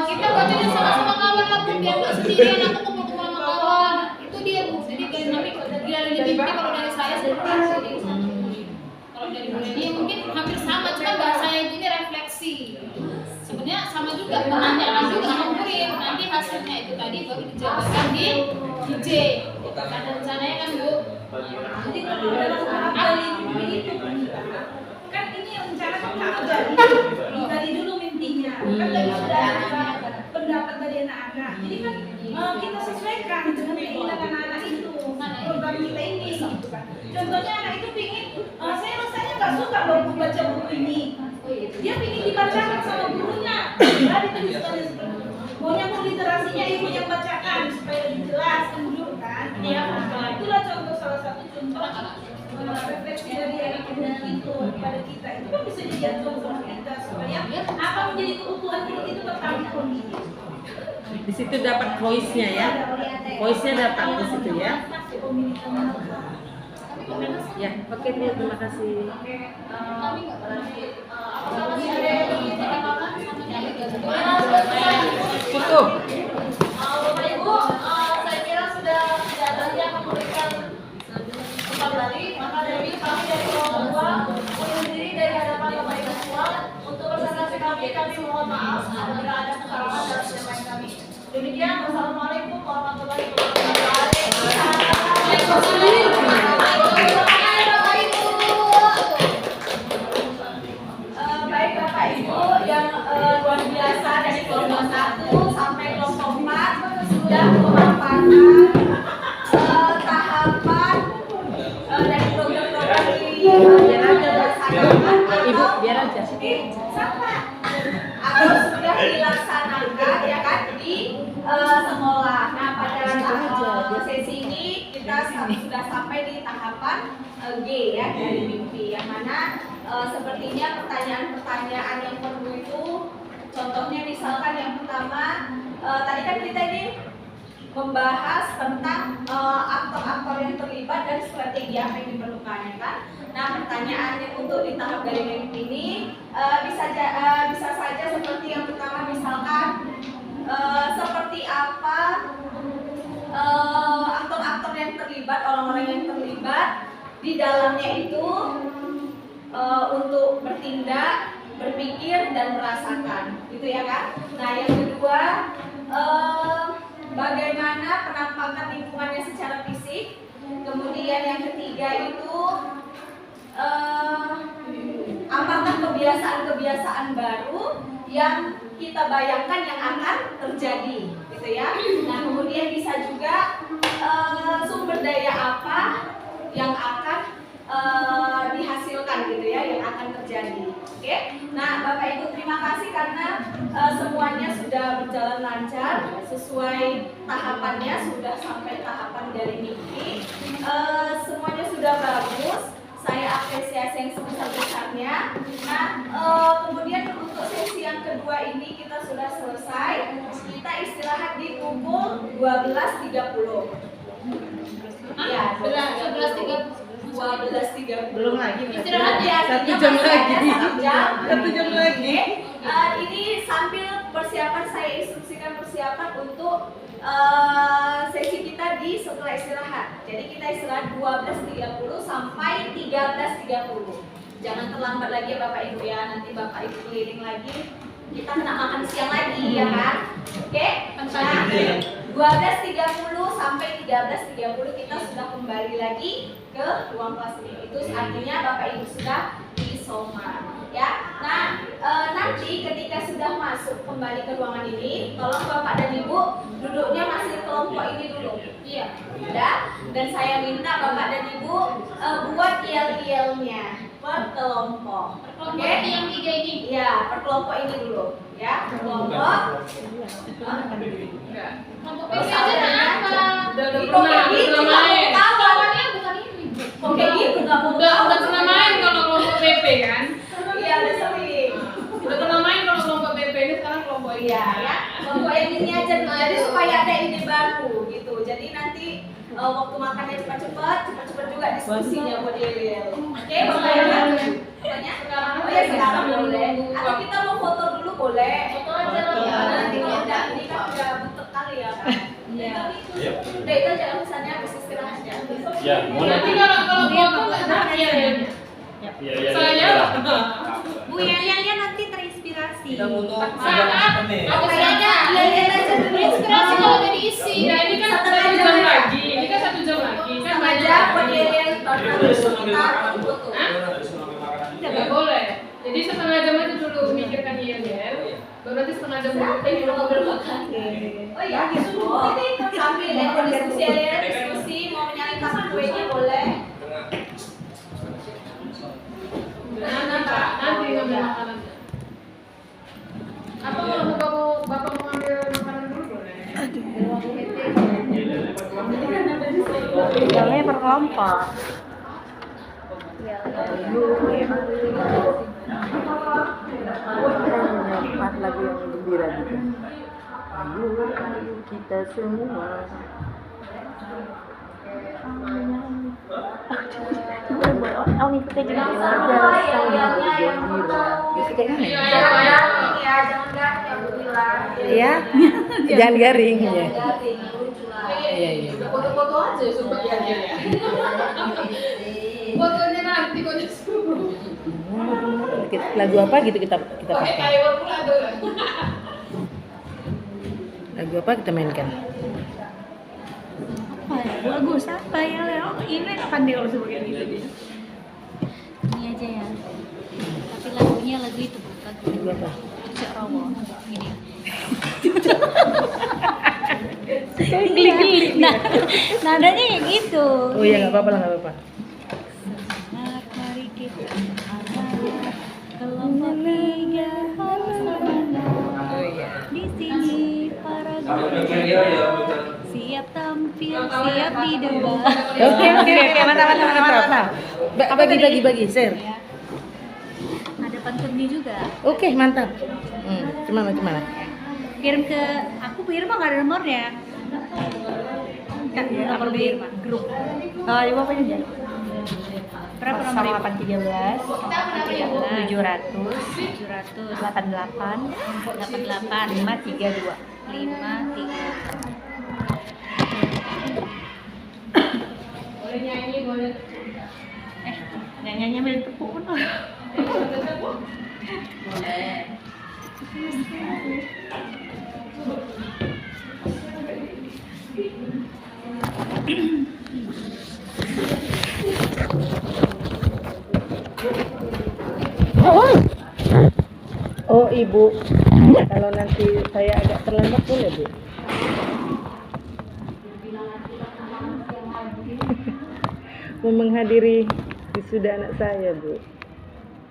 Kita bacanya sama-sama kawan lah Bu, biar nggak sendirian aku kumpul-kumpul sama kawan. Itu dia Bu. Jadi nanti gali mimpi kalau dari saya seperti itu. Kalau dari Bu ini mungkin hampir sama, cuma bahasanya itu ini refleksi. Sebenarnya sama juga, menanyakan juga sama murid. Nanti hasilnya itu tadi baru dijabarkan di DJ. Kan rencananya kan Bu. Jadi kalau dalam tahap gali mimpi itu kan ini rencana kan tahap gali dulu mimpinya. Kan tadi sudah ada pendapat dari anak-anak. Jadi kan kita sesuaikan dengan keinginan anak-anak itu. Program kita ini gitu kan. Contohnya anak itu pingin, saya rasanya nggak suka loh membaca buku ini. Dia pingin dibacakan sama gurunya. Ya dituliskannya seperti itu. Maunya mau literasinya ibu yang bacakan supaya lebih jelas, menunjukkan. Ya, itulah contoh salah satu contoh refleksi dari anak-anak itu kepada kita itu kan bisa jadi acuan sama kita supaya apa menjadi keutuhan diri itu tetap kondisi. Di situ dapat voice-nya ya. Voice-nya dapat di situ ya. Ya, oke Tia, terima kasih. Kami nggak berarti apakah masih ada yang ditambahkan sama Foto. Bapak Ibu, saya kira sudah tidak ada yang memberikan kembali, maka dari kami dari kelompok 2 undur diri dari hadapan Bapak Ibu semua. Untuk presentasi kami mohon maaf apabila ada kesalahan dalam penyampaian kami. Demikian, wassalamualaikum warahmatullahi Baik Bapak Ibu yang luar biasa dari kelompok 1 sampai kelompok 4 sudah memaparkan tahapan dari program-program ini Ibu, biar aja. atau sudah dilaksanakan ya kan di sekolah. Nah pada sesi ini kita sudah sampai di tahapan G ya dari mimpi, yang mana sepertinya pertanyaan-pertanyaan yang perlu itu, contohnya misalkan yang pertama tadi kan kita ini membahas tentang aktor-aktor yang terlibat dan strategi apa yang diperlukan ya kan. Nah pertanyaannya untuk di tahap dari mimpi ini bisa saja seperti yang pertama misalkan seperti apa aktor-aktor yang terlibat, orang-orang yang terlibat di dalamnya itu untuk bertindak, berpikir dan merasakan, gitu ya kan? Nah yang kedua bagaimana penampakan lingkungannya secara fisik. Kemudian yang ketiga itu apakah kebiasaan-kebiasaan baru yang kita bayangkan yang akan terjadi, gitu ya. Nah kemudian bisa juga sumber daya apa yang akan dihasilkan, gitu ya, yang akan terjadi. Oke. Nah Bapak Ibu terima kasih karena semuanya sudah berjalan lancar sesuai tahapannya, sudah sampai tahapan dari mimpi. Semuanya sudah bagus. Saya apresiasi yang sebesar-besarnya. Nah, kemudian untuk sesi yang kedua ini kita sudah selesai. Kita istirahat di pukul 12.30. Ya, 12.30. Belum lagi. Istirahat ya, 1 jam lagi. 1 jam. 1 jam lagi. Ini sambil persiapan, saya instruksikan persiapan untuk sesi kita di setelah istirahat. Jadi kita istirahat 12.30 sampai 13.30. Jangan terlambat lagi ya Bapak Ibu ya. Nanti Bapak Ibu keliling lagi, kita kena makan siang lagi ya kan. Oke? Nah, 12.30 sampai 13.30 kita sudah kembali lagi ke ruang kelas ini. Itu artinya Bapak Ibu sudah di Soma. Ya, nah nanti ketika sudah masuk kembali ke ruangan ini, tolong Bapak dan Ibu duduknya masih kelompok ini dulu. Iya, udah. Dan saya minta Bapak dan Ibu buat yel-yelnya per kelompok. Oke? yang 3 ini. Iya, per kelompok ini dulu. Ya, per kelompok. Kelompok PC aja kenapa? Kok kayak gitu nggak mau kawan? Kawannya bukan ini. Kok kayak gitu nggak mau Udah kawan? pernah main kalau kelompok PP kan? Iya, udah sering. Udah pernah main kalau kelompok PP ini, sekarang kelompok ini. Iya, ya. Kelompok yang ini aja dulu. Jadi supaya ada ide baru gitu. Jadi nanti waktu makannya cepat-cepat juga diskusinya buat Yel. Oke, Bapak ya. Tanya? Oh ya sekarang boleh. Atau kita mau foto dulu boleh. Foto aja lah. Ya, nanti kalau udah ini kan udah butek kali ya kan. Iya. Udah itu aja alasannya habis istirahat ya. Ya, Nanti kalau foto nggak ada ya. Iya. Saya Bu Yelian nanti terinspirasi. Kita butuh saat Aku saja. Lihat aja dulu. Inspirasi kalau udah diisi. ya ini kan 1 jam lagi. Ini kan 1 jam lagi. Kan Sama banyak. aja buat Yel baru kita foto. Hah? Nggak boleh. Jadi setengah jam aja dulu mikirkan Yel. Baru nanti setengah jam dulu kita ngobrol makan. Oh iya, gitu. Sambil ya diskusi ya, diskusi mau menyalin kuenya boleh. Nanti ngambil makanan. Apa mau bapak mau ambil makanan dulu boleh? Jamnya per kelompok. Empat lagu yang gembira gitu. Ayo, ayo kita semua. Oh, ngikutin juga. Ya, jangan garing ya. Iya, iya. Foto-foto aja sumpah ya. Fotonya nanti kok disuruh. Lagu apa gitu kita Oke, pakai? ayo pula dulu. Lagu apa kita mainkan? Lagu siapa ya? Oh, ini akan dia kalau sebagian ini. Ini aja ya. Tapi lagunya lagu itu bukan. Lagu apa? Cek Rawo. Ini. Geli-geli. Nah, nadanya yang gitu. Oh iya, nggak apa-apa lah, nggak apa-apa. Mari kita kelompok tiga Oh iya. di sini para siap tampil, siap didebat. Oke, mantap. Bagi, share. Ada pantunnya juga. Oke, mantap. Gimana? Kirim ke aku, Bu Irma nggak ada nomornya. Nomor Bu Irma grup. Ibu apa aja? Berapa nomor? 0813 700 88 532. 53. Boleh nyanyi, boleh. Nyanyi milik tepuk pun. Oh Ibu, kalau nanti saya agak terlambat boleh Bu? Mau menghadiri wisuda anak saya Bu.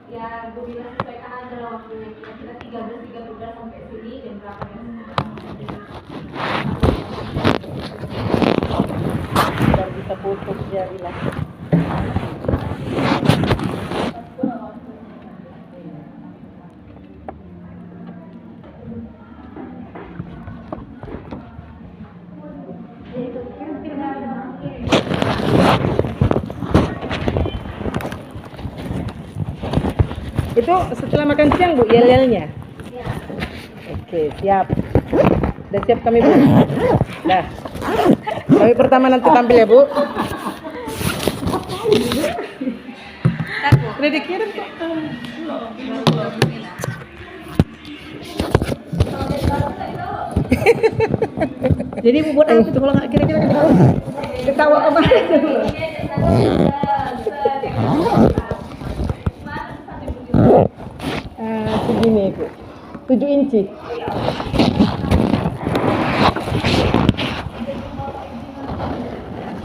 Ya, Bu Bila sesuaikan aja lah waktunya. Kira-kira 13.13 sampai sini jam berapa ya? Biar bisa putus jari lah. Itu setelah makan siang Bu, yel-yelnya? Oke, siap. Udah siap kami Bu? Dah. Kami pertama nanti tampil ya Bu. Udah dikirim kok. Jadi Bu buat apa tuh kalau nggak kira-kira ketawa kemarin dulu. Segini Bu, 7 inci.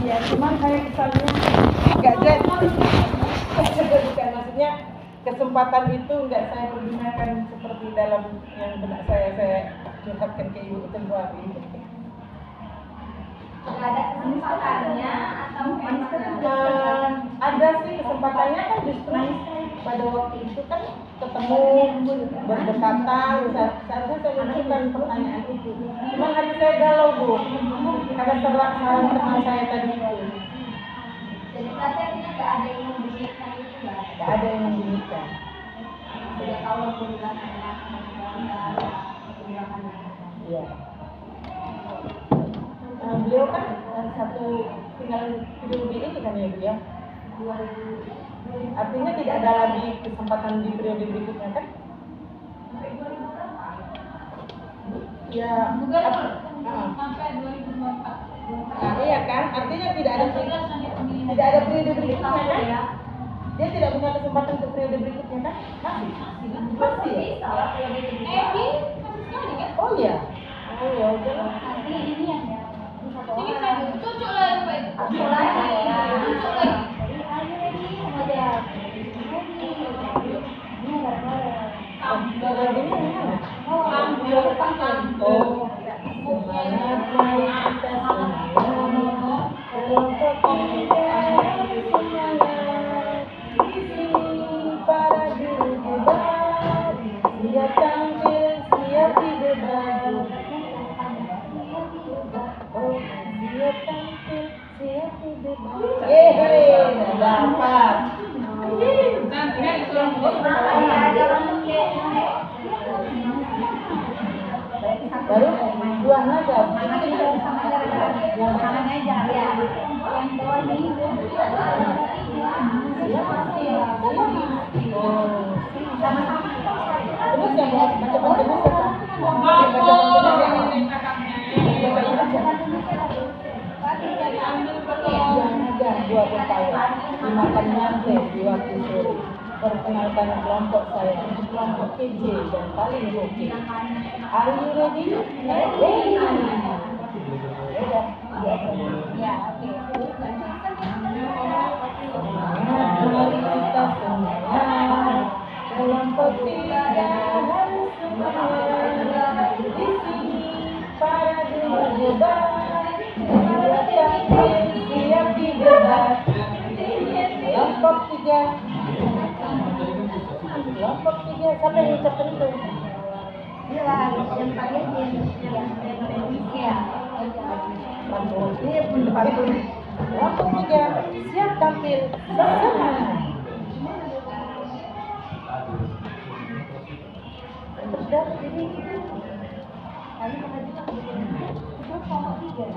Ya, cuman saya misalnya nggak ada. Bukan, maksudnya kesempatan itu nggak saya pergunakan seperti dalam yang benak saya curhatkan ke Ibu Tembuari. Ada kesempatannya atau Ada sih kesempatannya kan justru pada waktu itu kan ketemu berdekatan, seharusnya saya menunjukkan pertanyaan itu. Cuma hati saya galau Bu, karena salah teman saya tadi itu. jadi katanya nggak ada yang membunyikan itu nggak? Nggak ada yang membunyikan. Sudah tahu penggunaannya. Iya. Beliau kan satu tinggal periode ini kan ya Bu ya. Artinya tidak ada lagi kesempatan di periode berikutnya kan? Ya. Sampai 2024. Nah, iya kan? Artinya tidak ada periode berikutnya kan? Dia tidak punya kesempatan untuk periode berikutnya kan? Masih ya? Sekali kan? Oh iya. Oh ya udah. Nanti ini yang ya. Ini kan cucuk lah Pak. Cucuk lagi. Cucuk lagi. dapat. Baru dua naga. Yang tangannya jangan ya. Yang bawah ini sama-sama. Terus yang macam-macam dua pepaya dimakan nyantai di waktu sore. Perkenalkan kelompok saya, kelompok KJ dan paling oke. Are you ready? Ready. Ya, oke. Mari kita semuanya kelompok tiga harus semuanya di sini para guru hebat. Siap didebat. Kelompok tiga. Kelompok tiga siapa yang ucapkan itu? Bilang yang paling yang Indonesia. Ini pun kelompok tiga siap tampil semangat. Sudah ini kami mengajukan itu kelompok tiga.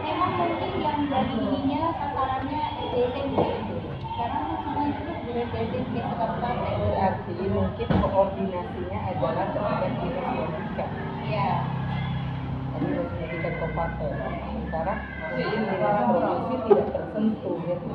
Memang mungkin yang dari ininya sasarannya SMP. Karena semua itu sudah SMP sekarang. Berarti mungkin koordinasinya adalah terhadap dinas pendidikan. Iya. Dinas pendidikan kabupaten. Sementara dinas provinsi tidak tersentuh gitu.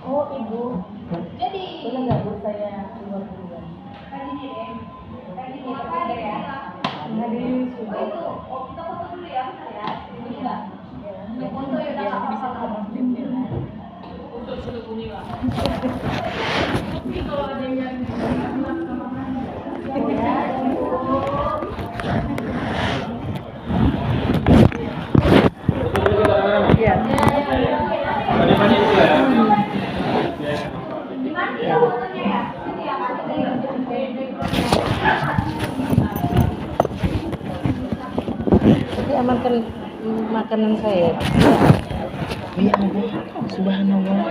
Oh ibu, Jadi boleh nggak bu saya keluar duluan? tadi nih deh. Tadi nih terpikir ya. Hari sudah. Oh itu, kita foto dulu ya, bentar ya. Ini enggak. Ya foto ya udah nggak Bisa apa-apa. Untuk seluruh dunia. Tapi kalau ada yang Gimana ya fotonya ya? Ini ya kan Jadi amankan makanan saya. Ya Allah, subhanallah.